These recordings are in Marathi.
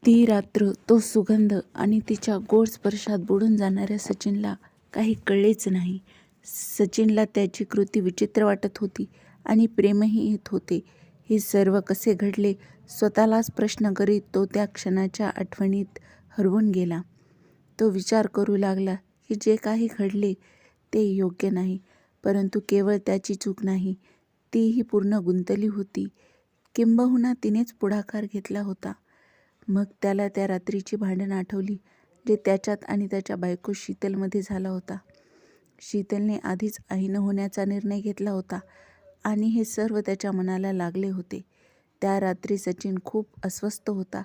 ती रात्र, तो सुगंध आणि तिच्या गोड स्पर्शात बुडून जाणाऱ्या सचिनला काही कळलेच नाही. सचिनला त्याची कृती विचित्र वाटत होती आणि प्रेमही येत होते. हे सर्व कसे घडले स्वतःलाच प्रश्न करीत तो त्या क्षणाच्या आठवणीत हरवून गेला. तो विचार करू लागला की जे काही घडले ते योग्य नाही, परंतु केवळ त्याची चूक नाही, तीही पूर्ण गुंतली होती. किंबहुना तिनेच पुढाकार घेतला होता. मग त्याला त्या रात्रीची भांडण आठवली जे त्याच्यात आणि त्याच्या बायको शीतलमध्ये झाला होता. शीतलने आधीच आई न होण्याचा निर्णय घेतला होता आणि हे सर्व त्याच्या मनाला लागले होते. त्या रात्री सचिन खूप अस्वस्थ होता.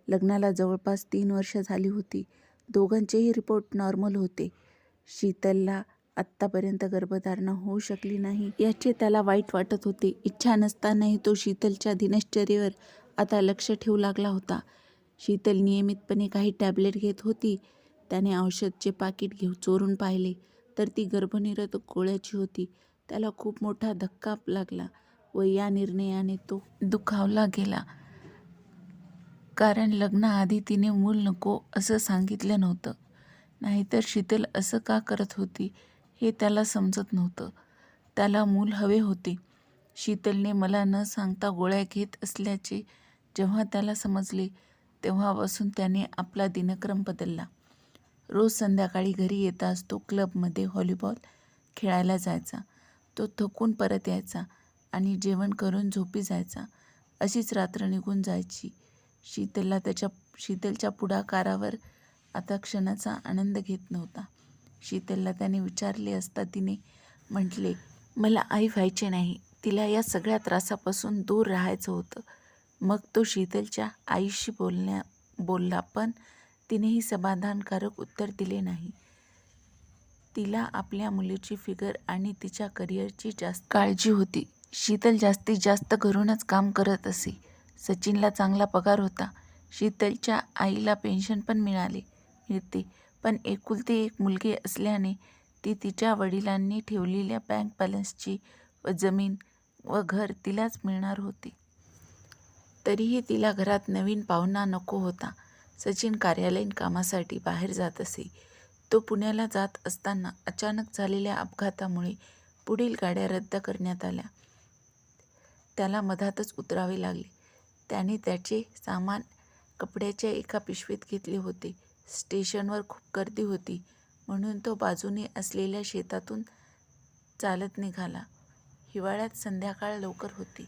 लग्नाला जवळपास 3 वर्ष झाली होती. दोघांचेही रिपोर्ट नॉर्मल होते. शीतलला आत्तापर्यंत गर्भधारणा होऊ शकली नाही याचे त्याला वाईट वाटत होते. इच्छा नसतानाही तो शीतलच्या दिनचर्येवर आता लक्ष ठेवू लागला होता. शीतल नियमितपणे काही टॅबलेट घेत होती. त्याने औषधचे पाकिट चोरून पाहिले तर ती गर्भनिरोधक गोळ्याची होती. त्याला खूप मोठा धक्का लागला व या निर्णयाने तो दुखावला गेला. कारण लग्नाआधी तिने मूल नको असं सांगितलं नव्हतं. नाहीतर शीतल असं का करत होती हे त्याला समजत नव्हतं. त्याला मूल हवे होते. शीतलने मला न सांगता गोळ्या घेत असल्याचे जेव्हा त्याला समजले तेव्हापासून त्याने आपला दिनक्रम बदलला. रोज संध्याकाळी घरी येताच तो क्लबमध्ये व्हॉलीबॉल खेळायला जायचा. तो थकून परत यायचा आणि जेवण करून झोपी जायचा. अशीच रात्र निघून जायची. शीतलच्या पुढाकारावर आता क्षणाचा आनंद घेत नव्हता. शीतलला त्याने विचारले असता तिने म्हटले, मला आई व्हायचे नाही. तिला या सगळ्या त्रासापासून दूर राहायचं होतं. मग तो शीतलच्या आईशी बोलला पण तिनेही समाधानकारक उत्तर दिले नाही. तिला आपल्या मुलीची फिगर आणि तिच्या करिअरची जास्त काळजी होती. शीतल जास्तीत जास्त घरूनच काम करत असे. सचिनला चांगला पगार होता. शीतलच्या आईला पेन्शन पण मिळते, पण एकुलती एक मुलगी असल्याने ती तिच्या वडिलांनी ठेवलेल्या बँक बॅलन्सची व जमीन व घर तिलाच मिळणार होते. तरीही तिला घरात नवीन पाहुणा नको होता. सचिन कार्यालयीन कामासाठी बाहेर जात असे. तो पुण्याला जात असताना अचानक झालेल्या अपघातामुळे पुढील गाड्या रद्द करण्यात आल्या. त्याला मधातच उतरावे लागले. त्याने त्याचे सामान कपड्याच्या एका पिशवीत घेतले होते. स्टेशनवर खूप गर्दी होती म्हणून तो बाजूने असलेल्या शेतातून चालत निघाला. हिवाळ्यात संध्याकाळ लवकर होती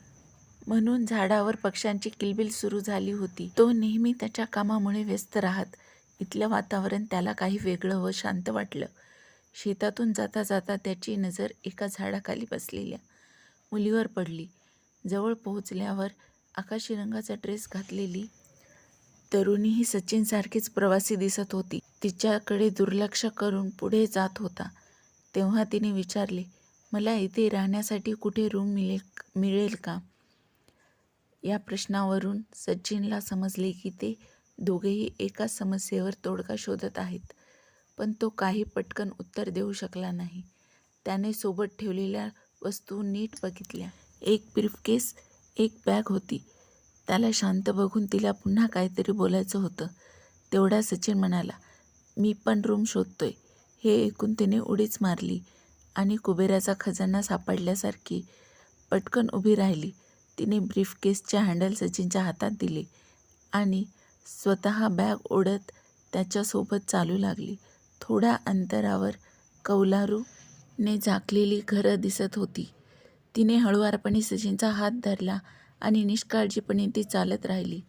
म्हणून झाडावर पक्ष्यांची किलबिल सुरू झाली होती. तो नेहमी त्याच्या कामामुळे व्यस्त राहत. इथलं वातावरण त्याला काही वेगळं व शांत वाटलं. शेतातून जाता जाता त्याची नजर एका झाडाखाली बसलेल्या मुलीवर पडली. जवळ पोहोचल्यावर आकाशी रंगाचा ड्रेस घातलेली तरुणी ही सचिनसारखीच प्रवासी दिसत होती. तिच्याकडे दुर्लक्ष करून पुढे जात होता. तेव्हा तिने विचारले, मला इथे राहण्यासाठी कुठे रूम मिळेल का? या प्रश्नावरून सचिनला समजले की ते दोघेही एकाच समस्येवर तोडगा शोधत आहेत. पण तो काही पटकन उत्तर देऊ शकला नाही. त्याने सोबत ठेवलेल्या वस्तू नीट बघितल्या. एक ब्रीफकेस, एक बॅग होती. त्याला शांत बघून तिला पुन्हा काहीतरी बोलायचं होतं. तेवढा सचिन म्हणाला, मी पण रूम शोधतोय. हे ऐकून तिने उडीच मारली आणि कुबेराचा खजाना सापडल्यासारखी पटकन उभी राहिली. तिने ब्रीफकेसचे हँडल सचिनच्या हातात दिले आणि स्वतः बॅग ओढत त्याच्यासोबत चालू लागली. थोड्या अंतरावर कौलारूने झाकलेली घरं दिसत होती. तिने हळुवारपणे सचिनचा हात धरला आणि निष्काळजीपणे ती चालत राहिली.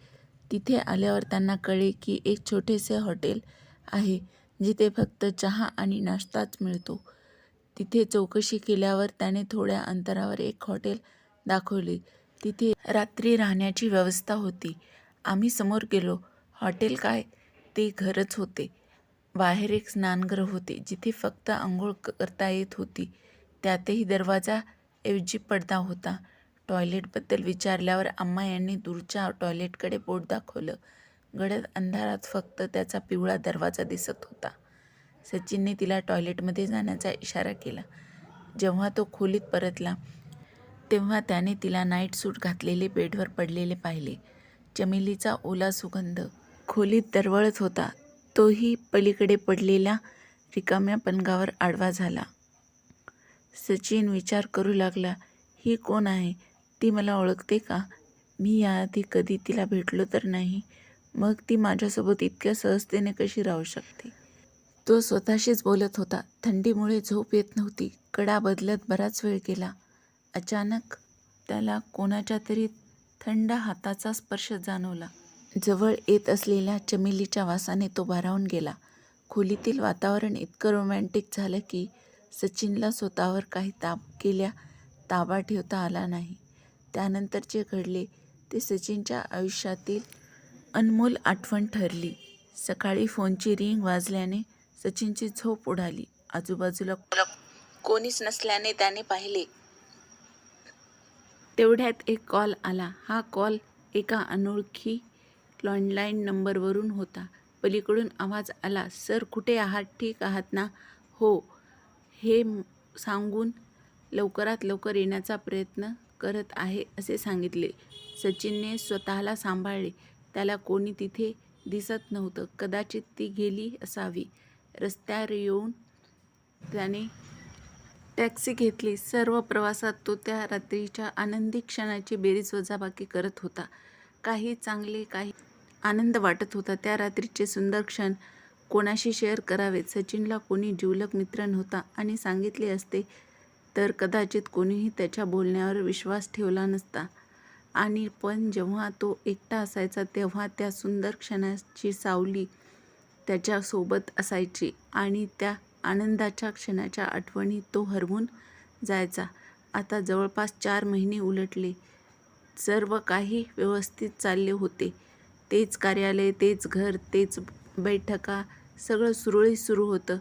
तिथे आल्यावर त्यांना कळले की एक छोटेसे हॉटेल आहे जिथे फक्त चहा आणि नाश्ताच मिळतो. तिथे चौकशी केल्यावर त्याने थोड्या अंतरावर एक हॉटेल दाखवले. तिथे रात्री राहण्याची व्यवस्था होती. आम्ही समोर गेलो. हॉटेल काय, ते घरच होते. बाहेर एक स्नानगृह होते जिथे फक्त आंघोळ करता येत होती. त्यातही दरवाजा ऐवजी पडदा होता. टॉयलेटबद्दल विचारल्यावर अम्मा यांनी दूरच्या टॉयलेटकडे बोट दाखवलं. गडद अंधारात फक्त त्याचा पिवळा दरवाजा दिसत होता. सचिनने तिला टॉयलेटमध्ये जाण्याचा इशारा केला. जेव्हा तो खोलीत परतला तेव्हा त्याने तिला नाईट सूट घातलेले बेडवर पडलेले पाहिले. चमेलीचा ओला सुगंध खोलीत दरवळत होता. तोही पलीकडे पडलेल्या रिकाम्या पलंगावर आडवा झाला. सचिन विचार करू लागला, ही कोण आहे? ती मला ओळखते का? मी याआधी कधी तिला भेटलो तर नाही. मग ती माझ्यासोबत इतक्या सहजतेने कशी राहू शकते? तो स्वतःशीच बोलत होता. थंडीमुळे झोप येत नव्हती. कडा बदलत बराच वेळ गेला. अचानक त्याला कोणाच्या तरी थंड हाताचा स्पर्श जाणवला. जवळ येत असलेल्या चमेलीच्या वासाने तो भारावून गेला. खोलीतील वातावरण इतकं रोमॅन्टिक झालं की सचिनला स्वतःवर काही ताबा ठेवता आला नाही. त्यानंतर जे घडले ते सचिनच्या आयुष्यातील अनमोल आठवण ठरली. सकाळी फोनची रिंग वाजल्याने सचिनची झोप उडाली. आजूबाजूला कोणीच नसल्याने त्याने पाहिले. तेवढ्यात एक कॉल आला. हा कॉल एका अनोळखी लँडलाईन नंबरवरून होता. पलीकडून आवाज आला, सर कुठे आहात? ठीक आहात ना? हो, हे सांगून लवकरात लवकर येण्याचा प्रयत्न करत आहे असे सांगितले. सचिनने स्वतःला सांभाळले. त्याला कोणी तिथे दिसत नव्हतं. कदाचित ती गेली असावी. रस्त्यावर येऊन त्याने टॅक्सी घेतली. सर्व प्रवासात तो त्या रात्रीच्या आनंदी क्षणाची बेरीज वजाबाकी करत होता. काही चांगले, काही आनंद वाटत होता. त्या रात्रीचे सुंदर क्षण कोणाशी शेअर करावेत? सचिनला कोणी जिवलग मित्र नव्हता आणि सांगितले असते तर कदाचित कोणीही त्याच्या बोलण्यावर विश्वास ठेवला नसता. आणि पण जेव्हा तो एकटा असायचा तेव्हा त्या सुंदर क्षणाची सावली त्याच्यासोबत असायची आणि त्या आनंदाच्या क्षणाच्या आठवणी तो हरवून जायचा. आता जवळपास 4 महिने उलटले. सर्व काही व्यवस्थित चालले होते. तेच कार्यालय, तेच घर, तेच बैठका, सगळं सुरळीत सुरू होतं.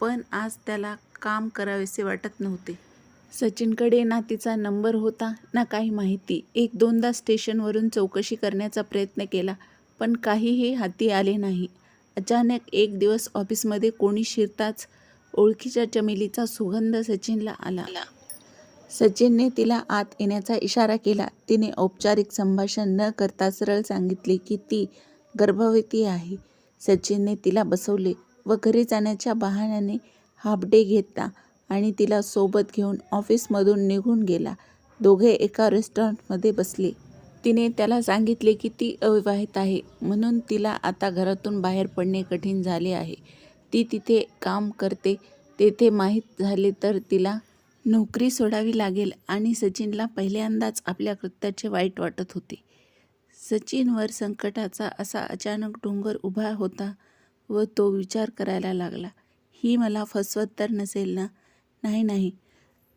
पण आज त्याला काम करावेसे वाटत नव्हते. सचिनकडे ना तिचा नंबर होता ना काही माहिती. 1-2दा स्टेशनवरून चौकशी करण्याचा प्रयत्न केला पण काहीही हाती आले नाही. अचानक एक दिवस ऑफिसमध्ये कोणी शिरताच ओळखीच्या चमेलीचा सुगंध सचिनला आला. सचिनने तिला आत येण्याचा इशारा केला. तिने औपचारिक संभाषण न करता सरळ सांगितले की ती गर्भवती आहे. सचिनने तिला बसवले व घरी जाण्याच्या बहाण्याने हाफ डे घेतला आणि तिला सोबत घेऊन ऑफिसमधून निघून गेला. दोघे एका रेस्टॉरंटमध्ये बसले. तिने त्याला सांगितले की ती अविवाहित आहे म्हणून तिला आता घरातून बाहेर पडणे कठीण झाले आहे. ती तिथे काम करते. तेथे माहीत झाले तर तिला नोकरी सोडावी लागेल आणि सचिनला पहिल्यांदाच आपल्या कृत्याचे वाईट वाटत होते. सचिनवर संकटाचा असा अचानक डोंगर उभा होता व तो विचार करायला लागला, ही मला फसवत तर नसेल ना? नाही,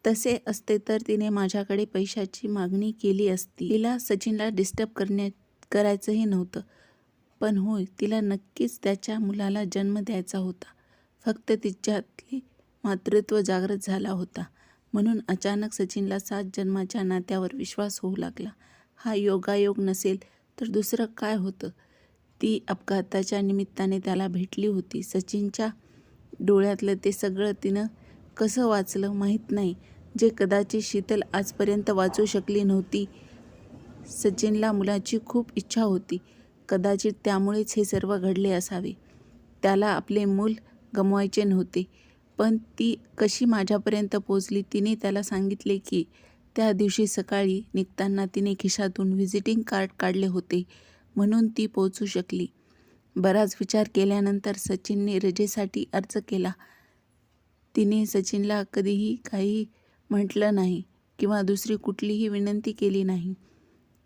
तसे असते तर तिने माझ्याकडे पैशाची मागणी केली असती. तिला सचिनला डिस्टर्ब करायचंही नव्हतं. पण होय, तिला नक्कीच त्याच्या मुलाला जन्म द्यायचा होता. फक्त तिच्यातले मातृत्व जागृत झाला होता. म्हणून अचानक सचिनला 7 जन्माच्या नात्यावर विश्वास होऊ लागला. हा योगायोग नसेल तर दुसरं काय होतं? ती अपघाताच्या निमित्ताने त्याला भेटली होती. सचिनच्या डोळ्यातलं ते सगळं तिनं कसं वाचलं माहीत नाही, जे कदाचित शीतल आजपर्यंत वाचू शकली नव्हती. सचिनला मुलाची खूप इच्छा होती. कदाचित त्यामुळेच हे सर्व घडले असावे. त्याला आपले मूल गमवायचे नव्हते. पण ती कशी माझ्यापर्यंत पोचली? तिने त्याला सांगितले की त्या दिवशी सकाळी निघताना तिने खिशातून व्हिजिटिंग कार्ड काढले होते म्हणून ती पोहोचू शकली. बराच विचार केल्यानंतर सचिनने रजेसाठी अर्ज केला. तिने सचिनला कधीही काही म्हटलं नाही किंवा दुसरी कुठलीही विनंती केली नाही.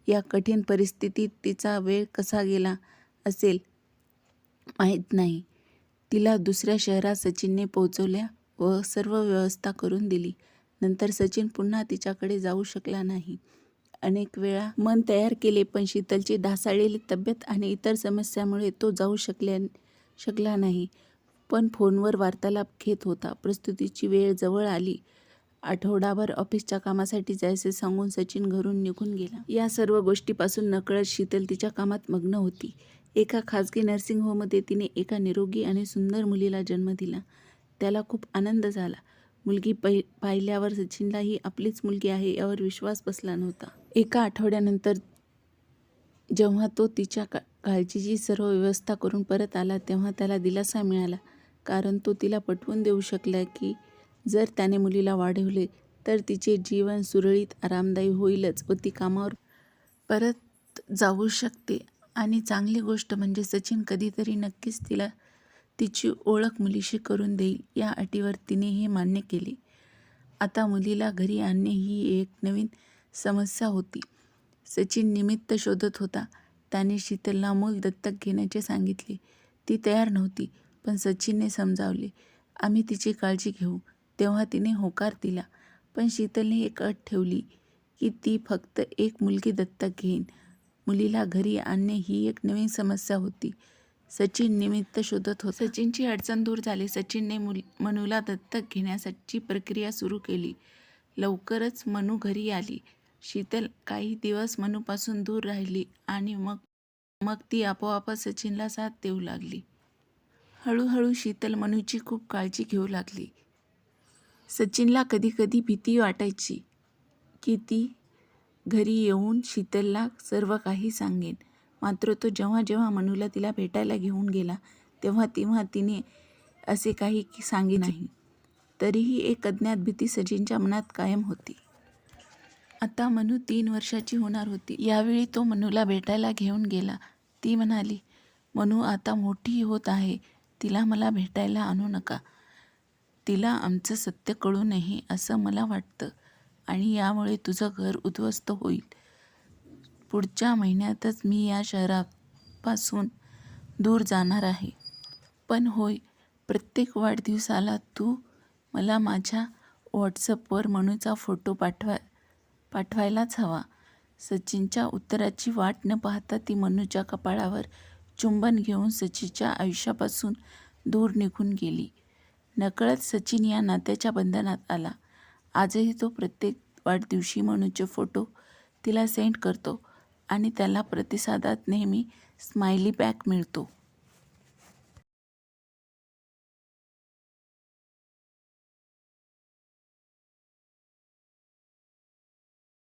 या कठीण परिस्थितीत तिचा वेळ कसा गेला असेल माहीत नाही. तिला दुसऱ्या शहरात सचिनने पोहोचवल्या व सर्व व्यवस्था करून दिली. नंतर सचिन पुन्हा तिच्याकडे जाऊ शकला नाही. अनेक वेळा मन तयार केले पण शीतलची ढासळलेली तब्येत आणि इतर समस्यामुळे तो जाऊ शकला नाही. पण फोनवर वार्तालाप घेत होता. प्रस्तुतीची वेळ जवळ आली. आठवडाभर ऑफिसच्या कामासाठी जायचे सांगून सचिन घरून निघून गेला. या सर्व गोष्टीपासून नकळत शीतल तिच्या कामात मग्न होती. एका खाजगी नर्सिंग होममध्ये तिने एका निरोगी आणि सुंदर मुलीला जन्म दिला. त्याला खूप आनंद झाला. मुलगी पाहिल्यावर सचिनला ही आपलीच मुलगी आहे यावर विश्वास बसला नव्हता. एका आठवड्यानंतर जेव्हा तो काळजीची सर्व व्यवस्था करून परत आला तेव्हा त्याला दिलासा मिळाला, कारण तो तिला पटवून देऊ शकला की जर त्याने मुलीला वाढवले तर तिचे जीवन सुरळीत आरामदायी होईलच व ती कामावर परत जाऊ शकते. आणि चांगली गोष्ट म्हणजे सचिन कधीतरी नक्कीच तिला तिची ओळख मुलीशी करून देईल या अटीवर तिने हे मान्य केले. आता मुलीला घरी आणणे ही एक नवीन समस्या होती. सचिन निमित्त शोधत होता. त्याने शीतलला मूल दत्तक घेण्याचे सांगितले. ती तयार नव्हती, पण सचिनने समजावले, आम्ही तिची काळजी घेऊ. तेव्हा तिने होकार दिला. पण शीतलने एक अट ठेवली की ती फक्त एक मुलगी दत्तक घेईन. मुलीला घरी आणणे ही एक नवीन समस्या होती. सचिन निमित्त शोधत होता. सचिनची अडचण दूर झाली. सचिनने मनूला दत्तक घेण्यासाठी प्रक्रिया सुरू केली. लवकरच मनू घरी आली. शीतल काही दिवस मनूपासून दूर राहिली आणि मग ती आपोआपच सचिनला साथ देऊ लागली. हळूहळू शीतल मनूची खूप काळजी घेऊ लागली. सचिनला कधीकधी भीती वाटायची की ती घरी येऊन शीतलला सर्व काही सांगेन. मात्र तो जेव्हा जेव्हा मनूला तिला भेटायला घेऊन गेला तेव्हा तिने असे काही सांगे नाही. तरीही एक अज्ञात भीती सचिनच्या मनात कायम होती. आता मनू 3 वर्षाची होणार होती. यावेळी तो मनूला भेटायला घेऊन गेला. ती म्हणाली, मनू आता मोठी होत आहे. तिला मला भेटायला आणू नका. तिला आमचं सत्य कळू नये असं मला वाटतं आणि यामुळे तुझं घर उद्ध्वस्त होईल. पुढच्या महिन्यातच मी या शहरापासून दूर जाणार आहे. पण होय, प्रत्येक वाढदिवसाला तू मला माझ्या व्हॉट्सअपवर मनूचा फोटो पाठवायलाच हवा. सचिनच्या उत्तराची वाट न पाहता ती मनूच्या कपाळावर चुंबन घेऊन सचिनच्या आयुष्यापासून दूर निघून गेली. नकळत सचिन या नात्याच्या बंधनात आला. आजही तो प्रत्येक वाढदिवशी मनूचे फोटो तिला सेंड करतो आणि त्याला प्रतिसादात नेहमी स्माइली बॅक मिळतो.